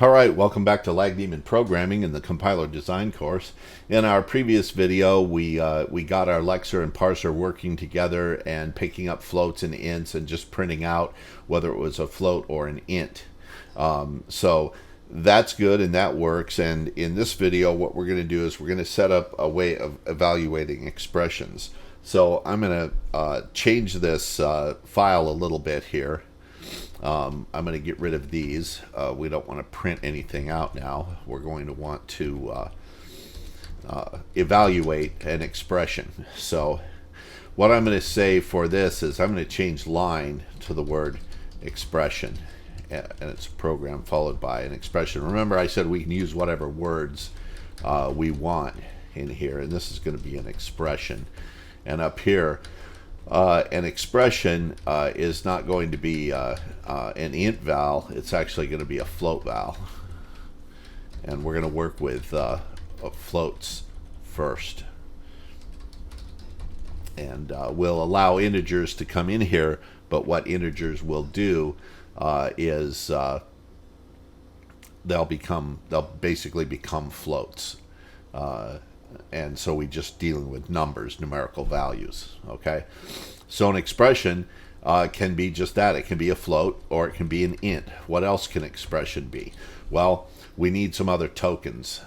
All right, welcome back to Lag Demon Programming in the Compiler Design course. In our previous video, we got our lexer and parser working together and picking up floats and ints and just printing out whether it was a float or an int. So that's good and that works. And in this video, what we're going to do is we're going to set up a way of evaluating expressions. So I'm going to change this file a little bit here. I'm going to get rid of these. We don't want to print anything out now. We're going to want to evaluate an expression. So what I'm going to say for this is I'm going to change line to the word expression. And it's a program followed by an expression. Remember I said we can use whatever words we want in here. And this is going to be an expression. And up here, an expression is not going to be an int val. It's actually going to be a float val. And we're going to work with floats first. And we'll allow integers to come in here, but what integers will do is they'll basically become floats. And so we just dealing with numbers, numerical values. Okay, so an expression can be just that. It can be a float or it can be an int. What else can expression be? Well, we need some other tokens.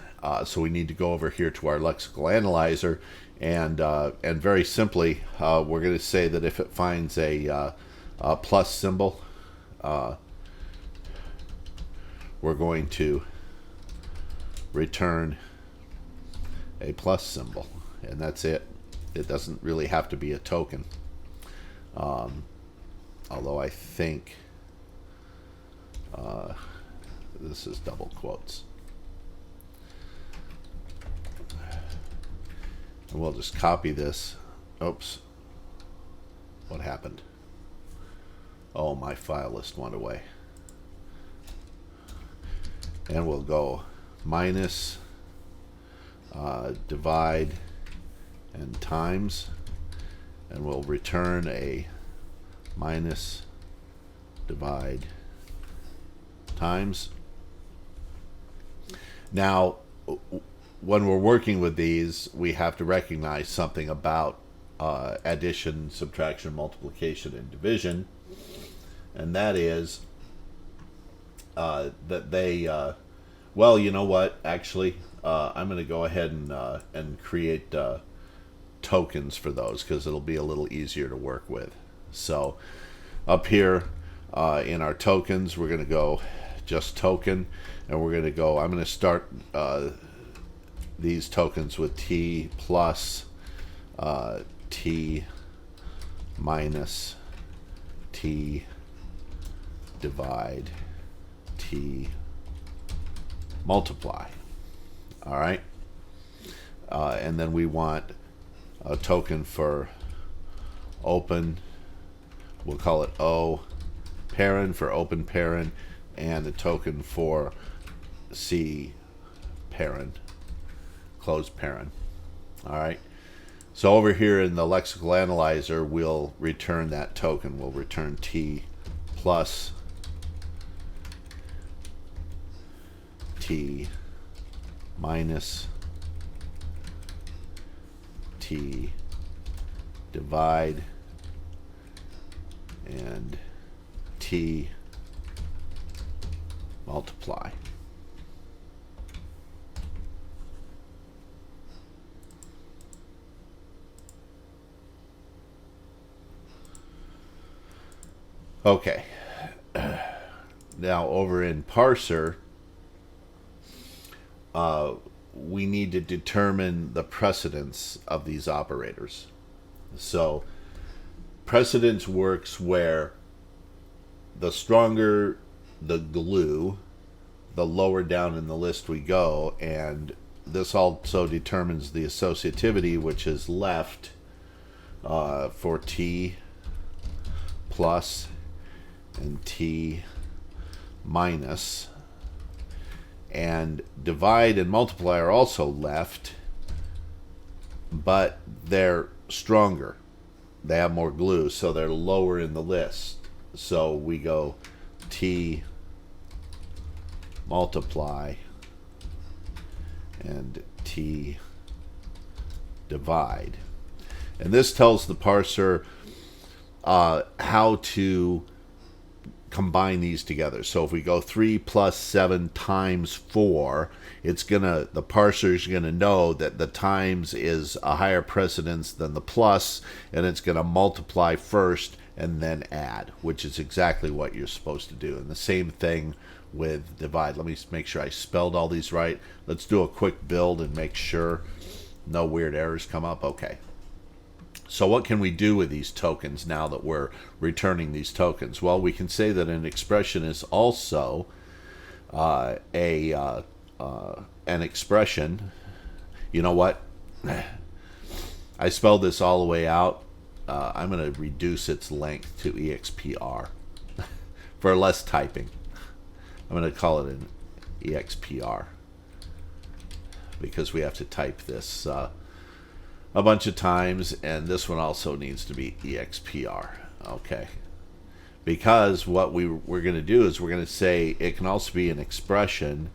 So we need to go over here to our lexical analyzer, and very simply, we're going to say that if it finds a plus symbol, we're going to return a plus symbol, and that's it. It doesn't really have to be a token, although I think this is double quotes. And we'll just copy this. Oops, what happened? Oh, my file list went away. And we'll go minus divide and times, and we'll return a minus divide times. Now when we're working with these, we have to recognize something about addition, subtraction, multiplication, and division, and that is that they well, you know what, actually I'm going to go ahead and create tokens for those, because it'll be a little easier to work with. So up here in our tokens, we're going to go just token, and we're going to go, I'm going to start these tokens with t plus t minus t divide t multiply. All right, and then we want a token for open. We'll call it O parent for open parent, and a token for C parent, closed parent. All right. So over here in the lexical analyzer, we'll return that token. We'll return T plus T minus T divide and T multiply. Okay. Now over in parser, we need to determine the precedence of these operators. So precedence works where the stronger the glue, the lower down in the list we go, and this also determines the associativity, which is left for T plus and T minus. And divide and multiply are also left, but they're stronger. They have more glue, so they're lower in the list. So we go T multiply, and T divide. And this tells the parser how to combine these together. So if we go 3 plus 7 times 4, the parser is gonna know that the times is a higher precedence than the plus, and it's gonna multiply first and then add, which is exactly what you're supposed to do. And the same thing with divide. Let me make sure I spelled all these right. Let's do a quick build and make sure no weird errors come up. Okay. So what can we do with these tokens now that we're returning these tokens? Well, we can say that an expression is also an expression. You know what? I spelled this all the way out. I'm going to reduce its length to EXPR for less typing. I'm going to call it an EXPR because we have to type this a bunch of times, and this one also needs to be EXPR. Okay. Because what we're going to do is we're going to say it can also be an expression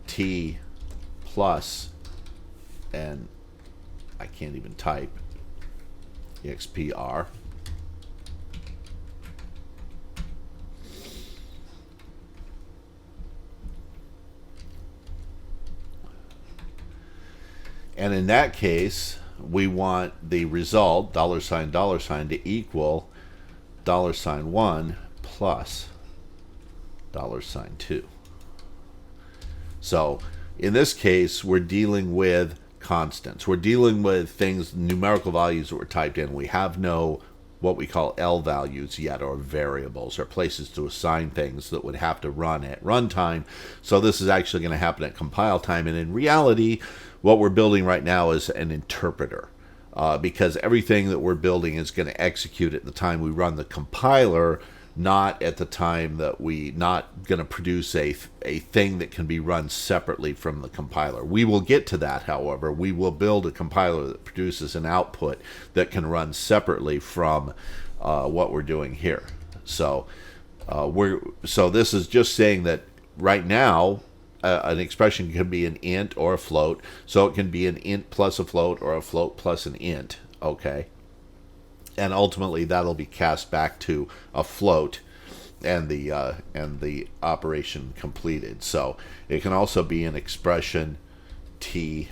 T plus, and I can't even type, EXPR. And in that case, we want the result, $, to equal $1 plus $2. So in this case, we're dealing with constants. We're dealing with things, numerical values that were typed in. We have no what we call L values yet, or variables, or places to assign things that would have to run at runtime. So this is actually going to happen at compile time. And in reality, what we're building right now is an interpreter, because everything that we're building is going to execute at the time we run the compiler, not at the time that not going to produce a thing that can be run separately from the compiler. We will get to that, however. We will build a compiler that produces an output that can run separately from what we're doing here. So this is just saying that right now, an expression can be an int or a float. So it can be an int plus a float, or a float plus an int. Okay. And ultimately that'll be cast back to a float, and the operation completed. So it can also be an expression T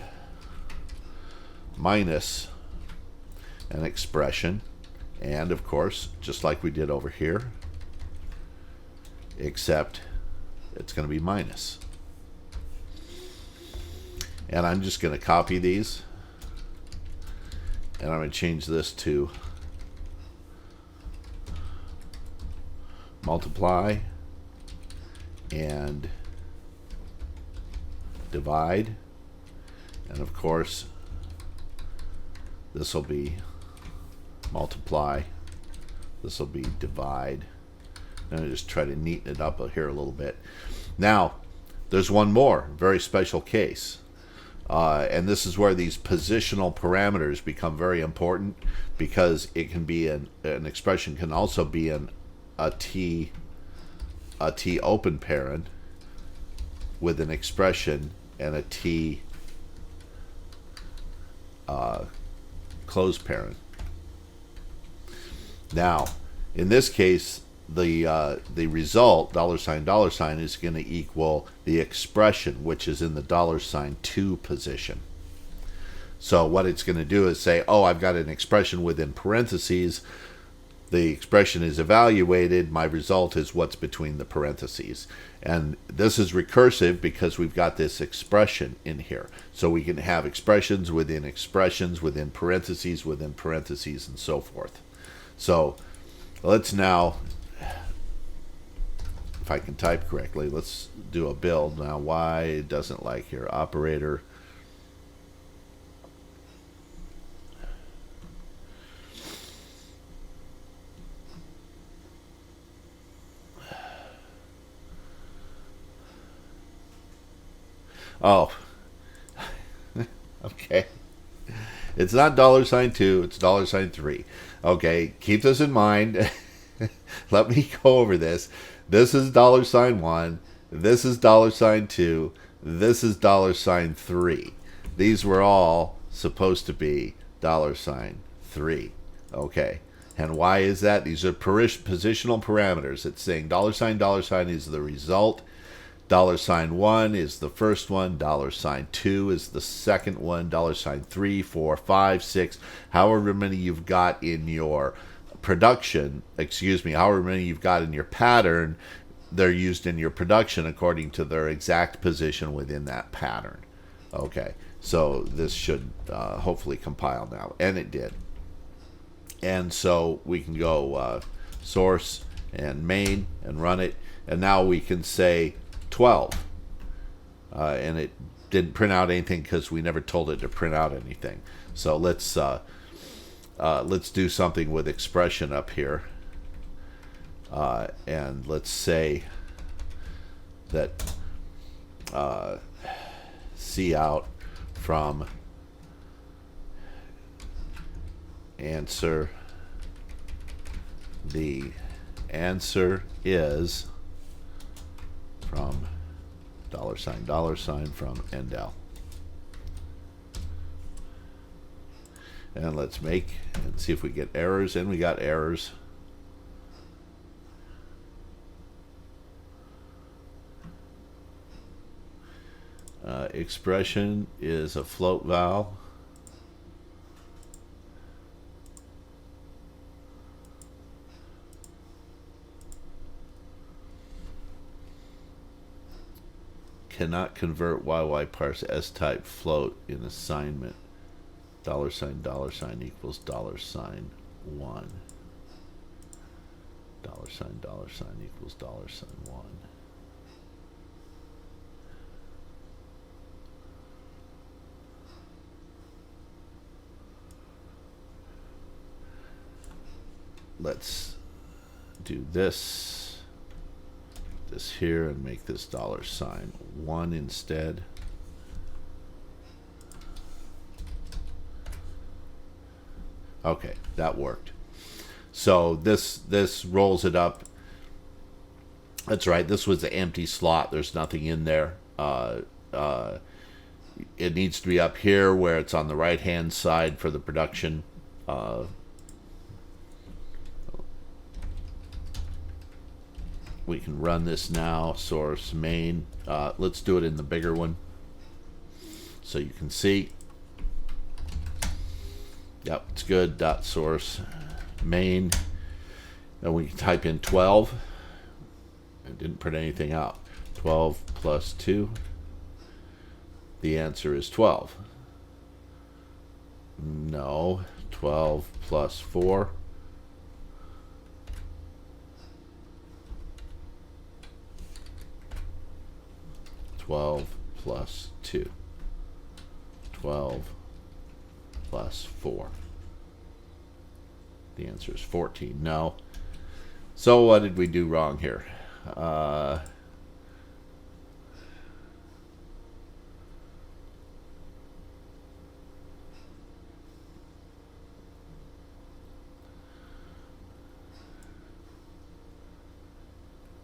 minus an expression, and of course, just like we did over here, except it's going to be minus. And I'm just going to copy these, and I'm going to change this to multiply and divide, and of course this will be multiply, this will be divide. I'm going to just try to neaten it up here a little bit. Now there's one more very special case, and this is where these positional parameters become very important, because it can be an expression can also be a T open parent with an expression, and a T closed parent. Now, in this case, the result $, is going to equal the expression, which is in the $2 position. So what it's going to do is say, oh, I've got an expression within parentheses. The expression is evaluated. My result is what's between the parentheses. And this is recursive because we've got this expression in here. So we can have expressions, within parentheses, and so forth. So let's now, if I can type correctly, let's do a build. Now, why it doesn't like your operator. Oh, okay. It's not $2, it's $3. Okay, keep this in mind. Let me go over this. This is $1. This is $2. This is $3. These were all supposed to be $3. Okay. And why is that? These are positional parameters. It's saying $, is the result. $1 is the first one. $2 is the second one. $3, 4, 5, 6. However many you've got in your production, however many you've got in your pattern, they're used in your production according to their exact position within that pattern. Okay, so this should hopefully compile now, and it did. And so we can go source and main and run it, and now we can say 12, and it didn't print out anything because we never told it to print out anything. So let's do something with expression up here, and let's say that cout from answer, the answer is from $, from endl. And let's make and see if we get errors, and we got errors. Expression is a float val. Cannot convert YY parse S type float in assignment. $, equals $1. $, equals $1. Let's do this here and make this $1 instead. Okay, that worked. So this rolls it up. That's right, this was the empty slot. There's nothing in there. It needs to be up here where it's on the right hand side for the production. We can run this now, source, main. Let's do it in the bigger one so you can see. Yep, it's good. Dot source, main. And we can type in 12. It didn't print anything out. 12 plus 2. The answer is 12. No, 12 plus 4. 12 plus 2. 12 plus 4. The answer is 14. No. So what did we do wrong here?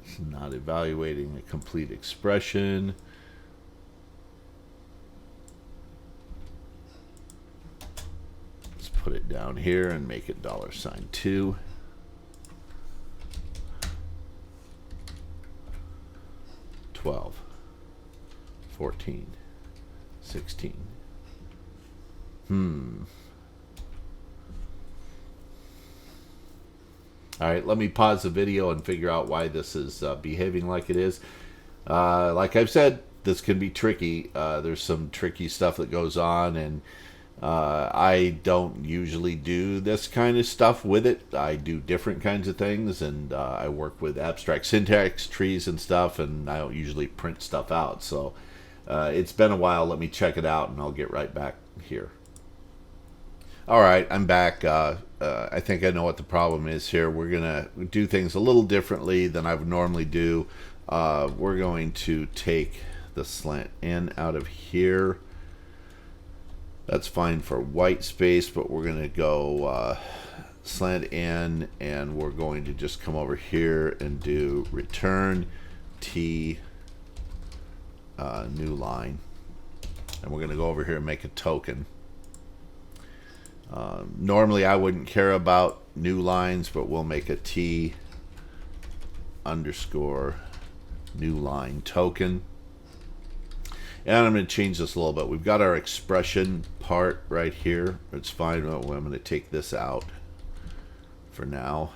It's not evaluating a complete expression. Put it down here and make it $2. 12, 14, 16. All right, let me pause the video and figure out why this is behaving like it is. Like I've said, this can be tricky. There's some tricky stuff that goes on, and I don't usually do this kind of stuff with it. I do different kinds of things, and I work with abstract syntax trees and stuff, and I don't usually print stuff out. So it's been a while. Let me check it out, and I'll get right back here. All right, I'm back. I think I know what the problem is here. We're going to do things a little differently than I would normally do. We're going to take the slant n out of here. That's fine for white space, but we're going to go slant n, and we're going to just come over here and do return t new line. And we're going to go over here and make a token. Normally I wouldn't care about new lines, but we'll make a T underscore new line token. And I'm going to change this a little bit. We've got our expression part right here. It's fine. I'm going to take this out for now.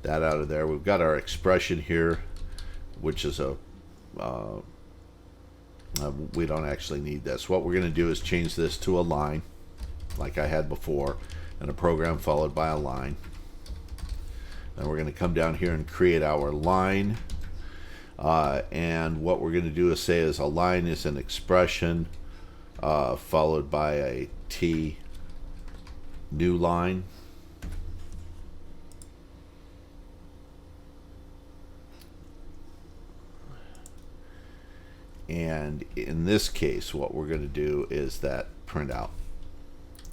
That out of there. We've got our expression here, which is a we don't actually need this. What we're going to do is change this to a line like I had before, and a program followed by a line. Then we're going to come down here and create our line, and what we're going to do is say is a line is an expression followed by a T new line. And in this case, what we're going to do is that print out,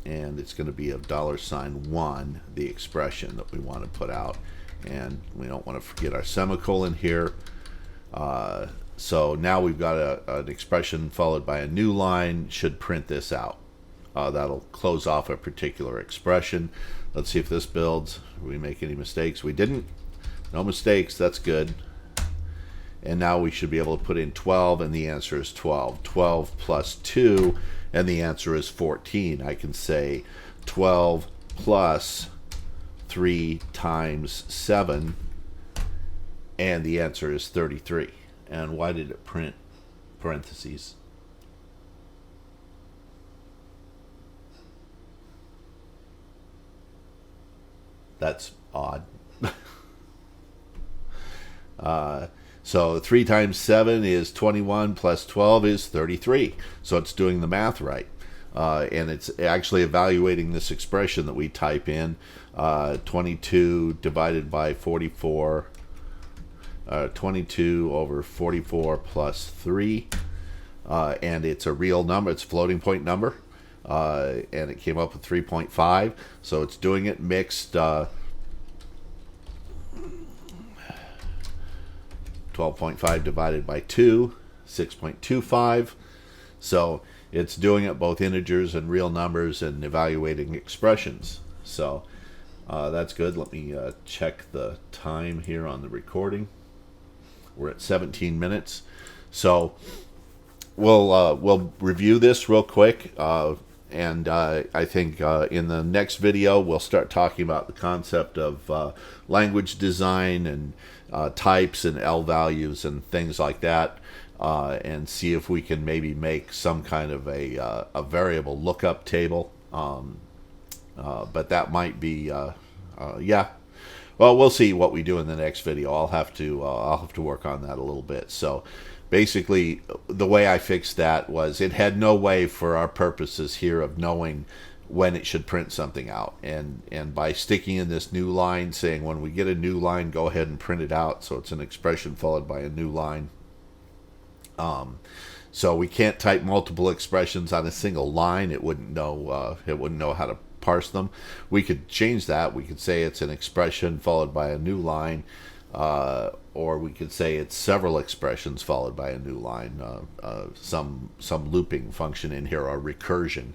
and it's going to be a $1, the expression that we want to put out, and we don't want to forget our semicolon here. So now we've got an expression followed by a new line. Should print this out. That'll close off a particular expression. Let's see if this builds. Did we make any mistakes? We didn't. No mistakes. That's good. And now we should be able to put in 12, and the answer is 12. 12 plus 2, and the answer is 14. I can say 12 plus 3 times 7, and the answer is 33. And why did it print parentheses? That's odd. So 3 times 7 is 21, plus 12 is 33. So it's doing the math right. And it's actually evaluating this expression that we type in, 22 divided by 44, 22 over 44 plus 3. And it's a real number. It's a floating point number. And it came up with 3.5. So it's doing it mixed. 12.5 divided by 2, 6.25. So it's doing it both integers and real numbers and evaluating expressions. So that's good. Let me check the time here on the recording. We're at 17 minutes. So we'll review this real quick. And I think in the next video, we'll start talking about the concept of language design and types and L values and things like that, and see if we can maybe make some kind of a variable lookup table. But that might be, yeah. Well, we'll see what we do in the next video. I'll have to work on that a little bit. So basically, the way I fixed that was it had no way for our purposes here of knowing when it should print something out. And by sticking in this new line, saying when we get a new line, go ahead and print it out. So it's an expression followed by a new line. So we can't type multiple expressions on a single line. It wouldn't know how to parse them. We could change that. We could say it's an expression followed by a new line. Or we could say it's several expressions followed by a new line, some looping function in here, or recursion.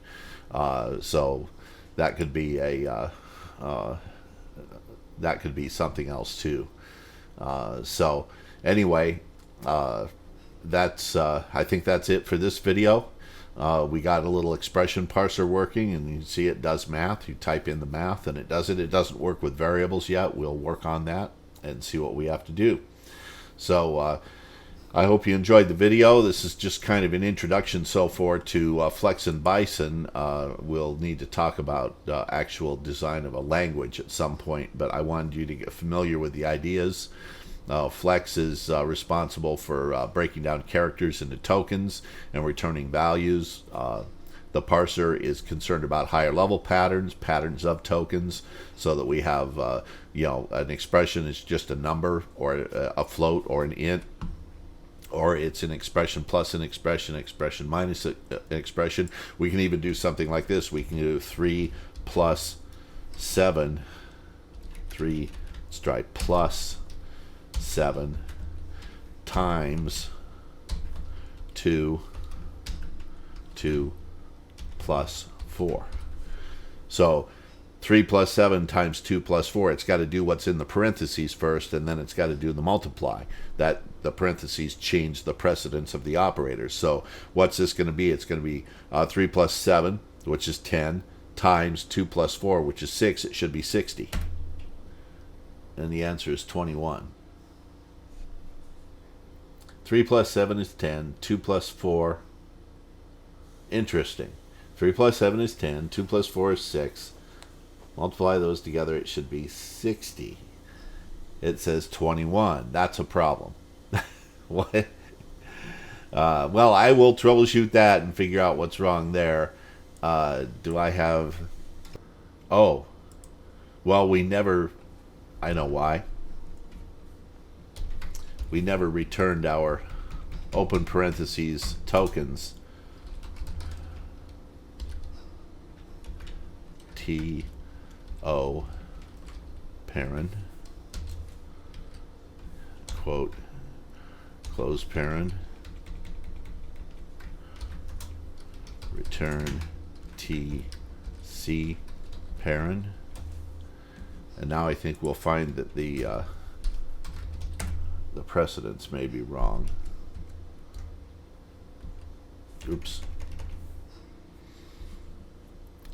So that could be something else too. So anyway, that's I think that's it for this video. We got a little expression parser working, and you see it does math. You type in the math, and it does it. It doesn't work with variables yet. We'll work on that and see what we have to do. So I hope you enjoyed the video. This is just kind of an introduction so far to Flex and Bison. We'll need to talk about actual design of a language at some point, but I wanted you to get familiar with the ideas. Flex is responsible for breaking down characters into tokens and returning values. The parser is concerned about higher level patterns of tokens, so that we have, an expression is just a number or a float or an int, or it's an expression plus an expression minus an expression. We can even do something like this. We can do 3 plus 7, 3, let's try plus 7 times 2, 2 plus 4. So 3 plus 7 times 2 plus 4, it's got to do what's in the parentheses first, and then it's got to do the multiply. That the parentheses change the precedence of the operators. So what's this going to be? It's going to be 3 plus 7, which is 10, times 2 plus 4, which is 6. It should be 60. And the answer is 21. 3 plus 7 is 10. 2 plus 4. Interesting. 3 plus 7 is 10. 2 plus 4 is 6. Multiply those together, it should be 60. It says 21. That's a problem. What? Well, I will troubleshoot that and figure out what's wrong there. Do I have... Oh. Well, we never... I know why. We never returned our open parentheses tokens. T-O parent, quote, close parent, return T-C parent. And now I think we'll find that the precedence may be wrong. Oops.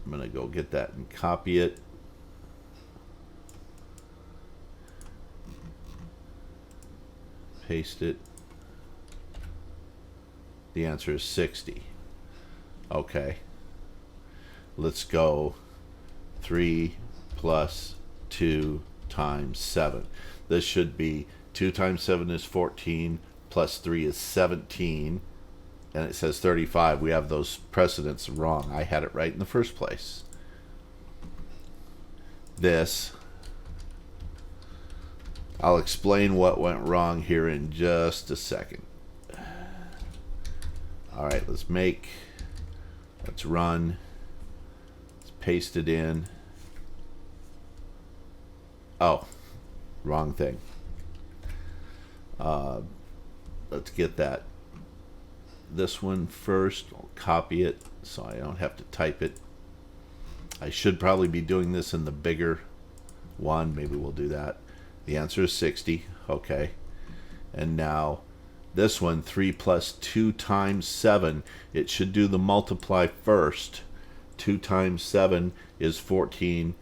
I'm going to go get that and copy it. Paste it. The answer is 60. Okay. Let's go 3 plus 2 times 7. This should be 2 times 7 is 14, plus 3 is 17, and it says 35. We have those precedents wrong. I had it right in the first place. This, I'll explain what went wrong here in just a second. All right, let's run, let's paste it in. Oh, wrong thing. Let's get this one first. I'll copy it so I don't have to type it. I should probably be doing this in the bigger one. Maybe we'll do that. The answer is 60. Okay. And now this one, 3 plus 2 times 7. It should do the multiply first. 2 times 7 is 14,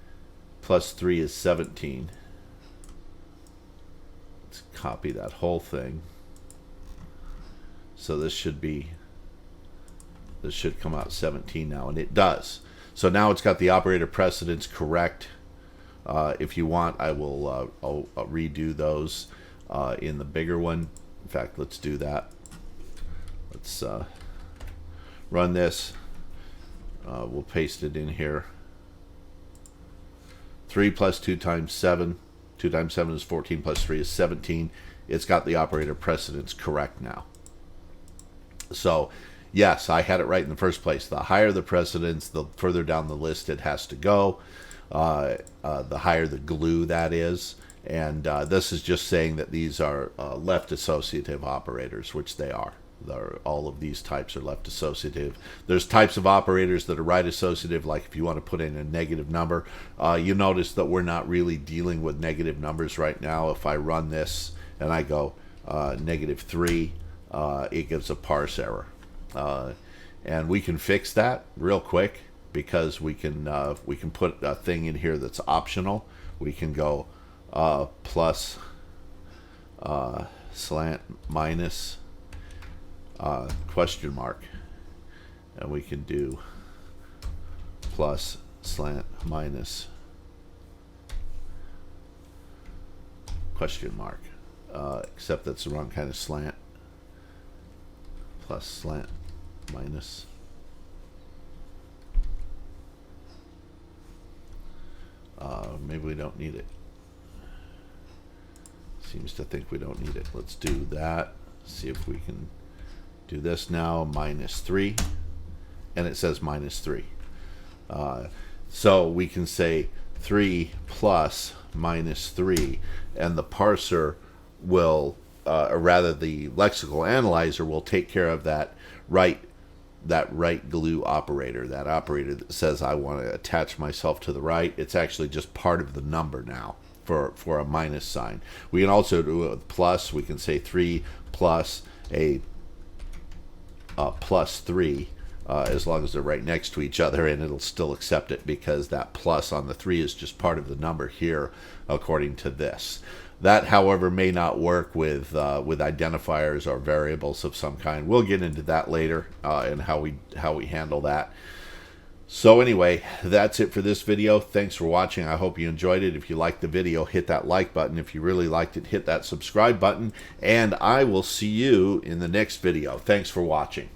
plus 3 is 17. Let's copy that whole thing. So this should come out 17 now, and it does. So now it's got the operator precedence correct. If you want, I'll redo those in the bigger one. In fact, let's do that. Let's run this. We'll paste it in here. 3 plus 2 times 7. 2 times 7 is 14, plus 3 is 17. It's got the operator precedence correct now. So, yes, I had it right in the first place. The higher the precedence, the further down the list it has to go. The higher the glue that is. And this is just saying that these are left associative operators, which they are. All of these types are left associative. There's types of operators that are right associative, like if you want to put in a negative number. You notice that we're not really dealing with negative numbers right now. If I run this and I go -3, it gives a parse error. And we can fix that real quick because we can put a thing in here that's optional. We can go plus slant minus question mark, and we can do plus slant minus question mark, except that's the wrong kind of slant. Plus slant minus maybe we don't need it. Seems to think we don't need it. Let's do that. See if we can do this now. -3, and it says -3. So we can say 3 plus -3, and the parser will or rather the lexical analyzer will take care of that right glue operator, that operator that says I want to attach myself to the right. It's actually just part of the number now for a minus sign. We can also do it with plus. We can say 3 plus a plus 3, as long as they're right next to each other, and it'll still accept it because that plus on the 3 is just part of the number here according to this. That, however, may not work with identifiers or variables of some kind. We'll get into that later and how we handle that. So anyway, that's it for this video. Thanks for watching. I hope you enjoyed it. If you liked the video, hit that like button. If you really liked it, hit that subscribe button. And I will see you in the next video. Thanks for watching.